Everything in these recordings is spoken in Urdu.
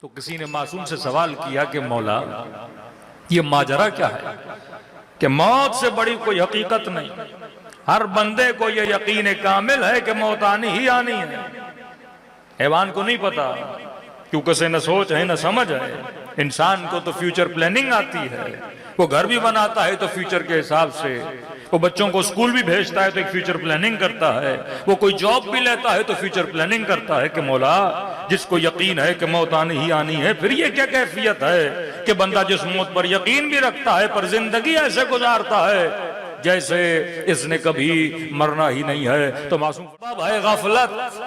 تو کسی نے معصوم سے سوال کیا کہ مولا یہ ماجرا کیا ہے کہ موت سے بڑی کوئی حقیقت نہیں، ہر بندے کو یہ یقین کامل ہے کہ موت آنی ہی آنی ہے۔ حیوان کو نہیں پتا کیونکہ اسے نہ سوچ ہے نہ سمجھ ہے، انسان کو تو فیوچر پلاننگ آتی ہے، وہ گھر بھی بناتا ہے تو فیوچر کے حساب سے، وہ بچوں کو اسکول بھی بھیجتا ہے تو ایک فیوچر پلاننگ کرتا ہے، وہ کوئی جاب بھی لیتا ہے تو فیوچر پلاننگ کرتا ہے کہ مولا جس کو یقین ہے کہ موت آنی ہی آنی ہے، پھر یہ کیا کیفیت ہے کہ بندہ جس موت پر یقین بھی رکھتا ہے پر زندگی ایسے گزارتا ہے جیسے اس نے کبھی مرنا ہی نہیں ہے۔ تو معصوم باب ہے غفلت،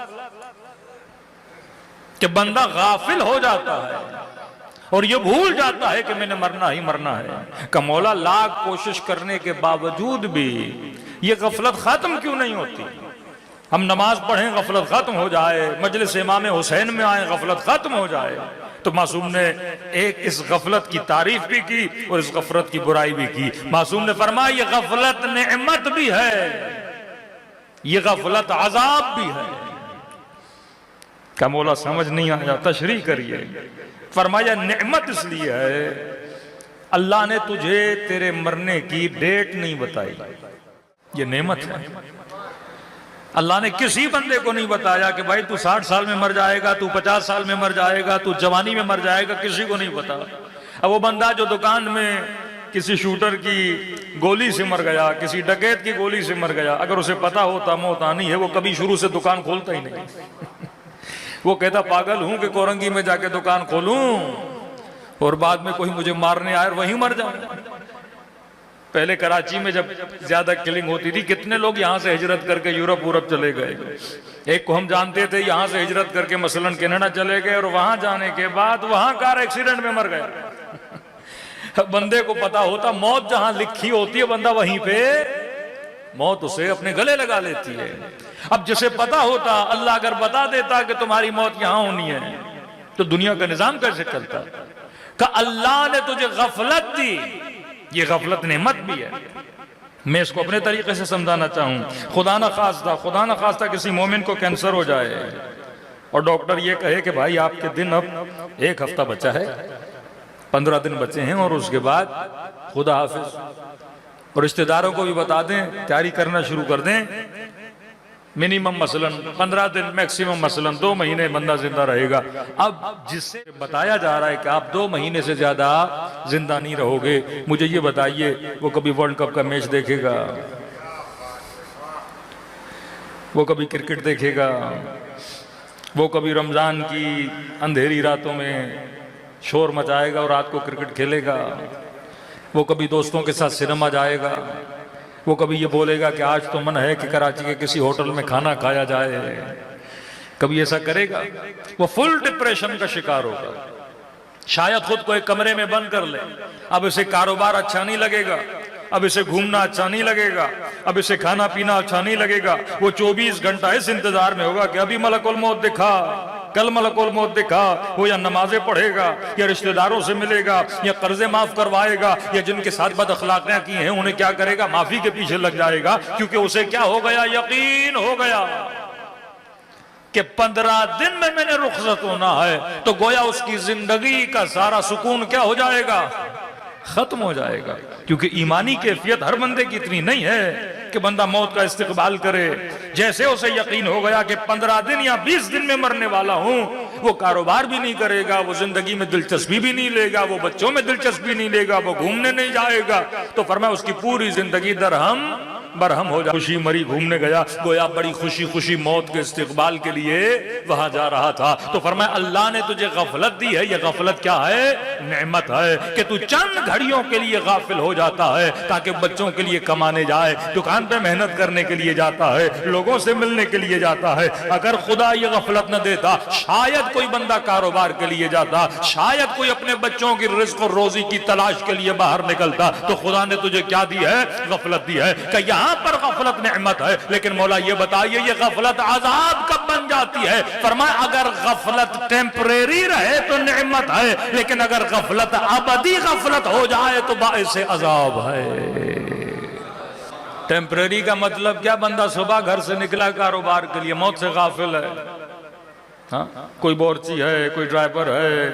کہ بندہ غافل ہو جاتا ہے اور یہ بھول جاتا ہے کہ میں نے مرنا ہی مرنا ہے۔ کہ مولا لاکھ کوشش کرنے کے باوجود بھی یہ غفلت ختم کیوں نہیں ہوتی؟ ہم نماز پڑھیں غفلت ختم ہو جائے، مجلس امام حسین میں آئیں غفلت ختم ہو جائے۔ تو معصوم نے ایک اس غفلت کی تعریف بھی کی اور اس غفلت کی برائی بھی کی۔ معصوم نے فرمایا یہ غفلت نعمت بھی ہے، یہ غفلت عذاب بھی ہے۔ کہ مولا سمجھ نہیں آیا، تشریح کریے۔ فرمایا نعمت اس لیے ہے اللہ نے تجھے تیرے مرنے کی ڈیٹ نہیں بتائی، یہ نعمت ہے۔ اللہ نے کسی بندے کو نہیں بتایا کہ بھائی تو 60 سال میں مر جائے گا، تو 50 سال میں مر جائے گا، تو جوانی میں مر جائے گا، کسی کو نہیں پتا۔ اب وہ بندہ جو دکان میں کسی شوٹر کی گولی سے مر گیا، کسی ڈکیت کی گولی سے مر گیا، اگر اسے پتا ہوتا موت آنی ہے وہ کبھی شروع سے دکان کھولتا ہی نہیں۔ وہ کہتا پاگل ہوں کہ کورنگی میں جا کے دکان کھولوں اور بعد میں کوئی مجھے مارنے آئے اور وہیں مر جاؤں۔ پہلے کراچی میں جب زیادہ کلنگ ہوتی تھی کتنے لوگ یہاں سے ہجرت کر کے یورپ چلے گئے۔ ایک کو ہم جانتے تھے یہاں سے ہجرت کر کے مثلا کینیڈا چلے گئے اور وہاں جانے کے بعد وہاں کار ایکسیڈنٹ میں مر گئے۔ بندے کو پتا ہوتا موت جہاں لکھی ہوتی ہے بندہ وہیں پہ موت اسے اپنے گلے لگا لیتی ہے۔ اب جسے پتا ہوتا اللہ اگر بتا دیتا کہ تمہاری موت یہاں ہونی ہے تو دنیا کا نظام کیسے چلتا؟ کہ اللہ نے تجھے غفلت دی، یہ غفلت نعمت بھی ہے۔ میں اس کو اپنے طریقے سے سمجھانا چاہوں، خدا نہ خواستہ کسی مومن کو کینسر ہو جائے اور ڈاکٹر یہ کہے کہ بھائی آپ کے دن اب 1 ہفتہ بچا ہے، 15 دن بچے ہیں اور اس کے بعد خدا حافظ، اور رشتہ داروں کو بھی بتا دیں تیاری کرنا شروع کر دیں، منیمم مثلا 15 دن، میکسیمم مثلا 2 مہینے بندہ زندہ رہے گا۔ اب جس سے بتایا جا رہا ہے کہ آپ 2 مہینے سے زیادہ زندہ نہیں رہو گے، مجھے یہ بتائیے وہ کبھی ورلڈ کپ کا میچ دیکھے گا؟ وہ کبھی کرکٹ دیکھے گا؟ وہ کبھی رمضان کی اندھیری راتوں میں شور مچائے گا اور رات کو کرکٹ کھیلے گا؟ وہ کبھی دوستوں کے ساتھ سینما جائے گا؟ وہ کبھی یہ بولے گا کہ آج تو من ہے کہ کراچی کے کسی ہوٹل میں کھانا کھایا جائے؟ کبھی ایسا کرے گا؟ وہ فل ڈپریشن کا شکار ہوگا، شاید خود کو ایک کمرے میں بند کر لے۔ اب اسے کاروبار اچھا نہیں لگے گا، اب اسے گھومنا اچھا نہیں لگے گا، اب اسے کھانا پینا اچھا نہیں لگے گا۔ وہ 24 گھنٹہ اس انتظار میں ہوگا کہ ابھی ملک الموت دکھا، کل ملک الموت دکھا۔ وہ یا نمازیں پڑھے گا یا رشتہ داروں سے ملے گا یا قرضے معاف کروائے گا یا جن کے ساتھ بد اخلاقیاں کی ہیں انہیں کیا کرے گا؟ معافی کے پیچھے لگ جائے گا، کیونکہ اسے کیا ہو گیا؟ یقین ہو گیا کہ 15 دن میں نے رخصت ہونا ہے۔ تو گویا اس کی زندگی کا سارا سکون کیا ہو جائے گا؟ ختم ہو جائے گا، کیونکہ ایمانی کیفیت ہر بندے کی اتنی نہیں ہے کہ بندہ موت کا استقبال کرے۔ جیسے اسے یقین ہو گیا کہ 15 دن یا 20 دن میں مرنے والا ہوں، وہ کاروبار بھی نہیں کرے گا، وہ زندگی میں دلچسپی بھی نہیں لے گا، وہ بچوں میں دلچسپی نہیں لے گا، وہ گھومنے نہیں جائے گا۔ تو فرمایا اس کی پوری زندگی درہم برہم ہو جائے۔ خوشی مری گھومنے گیا، گویا بڑی خوشی موت کے استقبال کے لیے وہاں جا رہا تھا۔ تو فرمایا اللہ نے تجھے غفلت دی ہے، یہ غفلت کیا ہے؟ نعمت ہے، کہ تو چند گھڑیوں کے لیے غافل ہو جاتا ہے تاکہ بچوں کے لیے کمانے جائے، دکان پہ محنت کرنے کے لیے جاتا ہے، لوگوں سے ملنے کے لیے جاتا ہے۔ اگر خدا یہ غفلت نہ دیتا شاید کوئی بندہ کاروبار کے لیے جاتا، شاید کوئی اپنے بچوں کی رزق اور روزی کی تلاش کے لیے باہر نکلتا۔ تو خدا نے تجھے کیا دی ہے؟ غفلت دی ہے۔ کہ یہاں پر غفلت نعمت ہے، لیکن مولا یہ بتائیے یہ غفلت عذاب کب بن جاتی ہے؟ فرمایا اگر غفلت ٹیمپریری رہے تو نعمت ہے، لیکن اگر غفلت ابدی غفلت ہو جائے تو باعث عذاب ہے۔ ٹیمپریری کا مطلب کیا؟ بندہ صبح گھر سے نکلا کاروبار کے لیے، موت سے غافل ہے، ہاں کوئی بورچی ہے، کوئی ڈرائیور ہے،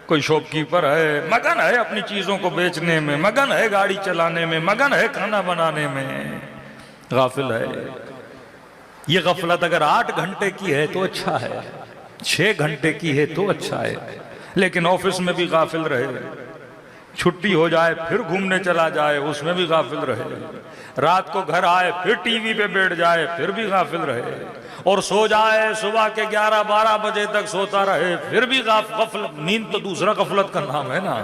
کوئی شاپ کیپر ہے، مگن ہے اپنی چیزوں کو بیچنے میں، مگن ہے گاڑی چلانے میں، مگن ہے کھانا بنانے میں، غافل ہے۔ یہ غفلت اگر 8 گھنٹے کی ہے تو اچھا ہے، 6 گھنٹے کی ہے تو اچھا ہے، لیکن آفس میں بھی غافل رہے، چھٹی ہو جائے پھر گھومنے چلا جائے اس میں بھی غافل رہے، رات کو گھر آئے پھر ٹی وی پہ بیٹھ جائے پھر بھی غافل رہے، اور سو جائے صبح کے 11-12 بجے تک سوتا رہے پھر بھی غفلت۔ نیند تو دوسرا غفلت کا نام ہے نا،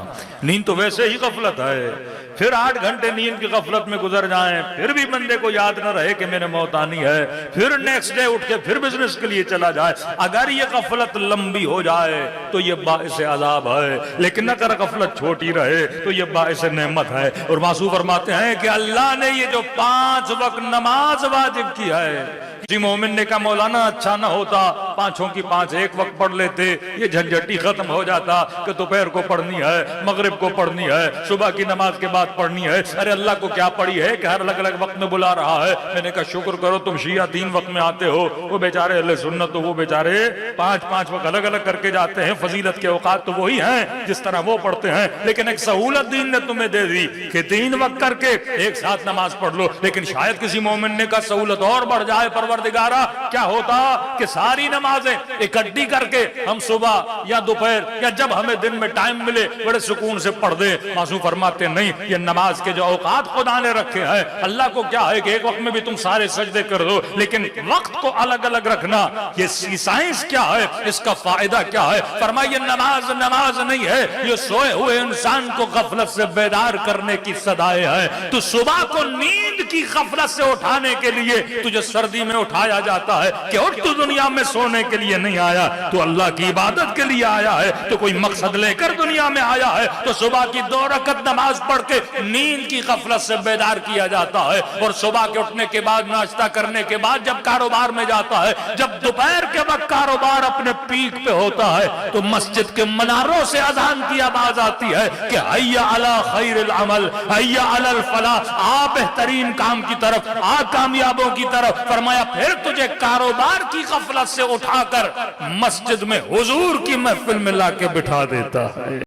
نیند تو ویسے ہی غفلت ہے۔ پھر 8 گھنٹے نیند کی غفلت میں گزر جائیں پھر بھی بندے کو یاد نہ رہے کہ میں نے موت آنی ہے، پھر نیکسٹ ڈے اٹھ کے پھر بزنس کے لیے چلا جائے۔ اگر یہ غفلت لمبی ہو جائے تو یہ باعث عذاب ہے، لیکن اگر غفلت چھوٹی رہے تو یہ باعث نعمت ہے۔ اور معصوم فرماتے ہیں کہ اللہ نے یہ جو 5 وقت نماز واجب کی ہے، جی مومن نے کہا مولانا اچھا نہ ہوتا 5 کی 5 ایک وقت پڑھ لیتے، یہ جھنجھٹی ختم ہو جاتا کہ دوپہر کو پڑھنی ہے، مغرب کو پڑھنی ہے، صبح کی نماز کے بعد پڑھنی ہے۔ ارے اللہ کو کیا پڑھی ہے کہ ہر الگ الگ وقت میں بلا رہا ہے؟ میں نے کہا شکر کرو تم شیعہ 3 وقت میں آتے ہو، وہ بیچارے اہل سنت تو وہ بیچارے 5 وقت الگ الگ کر کے جاتے ہیں۔ فضیلت کے اوقات تو وہی ہیں جس طرح وہ پڑھتے ہیں، لیکن ایک سہولت دین نے تمہیں دے دی کہ 3 وقت کر کے ایک ساتھ نماز پڑھ لو۔ لیکن شاید کسی مومن نے کہا سہولت اور بڑھ جائے پروردگارا، کیا ہوتا کہ ساری نمازیں اکٹھی کر کے ہم صبح یا دوپہر یا جب ہمیں دن میں ٹائم ملے بڑے سکون سے پڑھ دیں۔ معصوم فرماتے نہیں، یہ نماز کے جو اوقات خدا نے رکھے ہیں، اللہ کو کیا ہے کہ ایک وقت میں بھی تم سارے سجدے کر دو، لیکن وقت کو الگ الگ رکھنا یہ سائنس کیا ہے، اس کا فائدہ کیا ہے؟ فرمایا یہ نماز نہیں ہے، یہ سوئے ہوئے انسان کو غفلت سے بیدار کرنے کی صدائے ہے۔ تو صبح کو نیند کی غفلت سے اٹھانے کے لیے تجھے سردی میں اٹھایا جاتا ہے کہ اٹھ تو دنیا میں سونے کے لیے نہیں آیا، تو اللہ کی عبادت کے لیے آیا ہے، تو کوئی مقصد لے کر دنیا میں آیا ہے، تو صبح کی 2 رکعت نماز پڑھ کے نیند کی غفلت سے بیدار کیا جاتا ہے۔ اور صبح کے اٹھنے کے بعد ناشتہ کرنے کے بعد جب کاروبار میں جاتا ہے، جب دوپہر کے وقت کاروبار اپنے پیک پہ ہوتا ہے، تو مسجد کے مناروں سے اذان کی آواز آتی ہے کہ حی علی خیر العمل، حی علی الفلاح، آ بہترین کام کی طرف، آ کامیابوں کی طرف۔ فرمایا پھر تجھے کاروبار کی غفلت سے اٹھا کر مسجد میں حضور کی محفل میں لا کے بٹھا دیتا ہے۔